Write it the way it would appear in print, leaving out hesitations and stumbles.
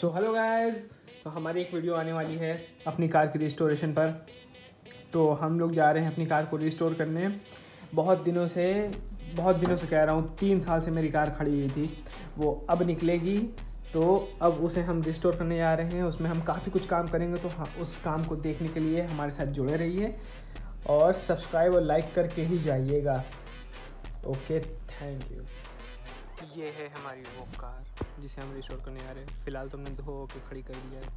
So hello guys, तो हमारी एक वीडियो आने वाली है अपनी कार की रिस्टोरेशन पर। तो हम लोग जा रहे हैं अपनी कार को रिस्टोर करने। बहुत दिनों से कह रहा हूँ, 3 साल से मेरी कार खड़ी हुई थी, वो अब निकलेगी। तो अब उसे हम रिस्टोर करने जा रहे हैं। उसमें हम काफ़ी कुछ काम करेंगे, तो हाँ, उस काम को देखने के लिए हमारे साथ जुड़े रहिए और सब्सक्राइब और लाइक करके ही जाइएगा। Okay, thank you. ये है हमारी वो कार जिसे हम रिस्टोर करने जा रहे हैं। फ़िलहाल तो हमने धो के खड़ी कर दिया है।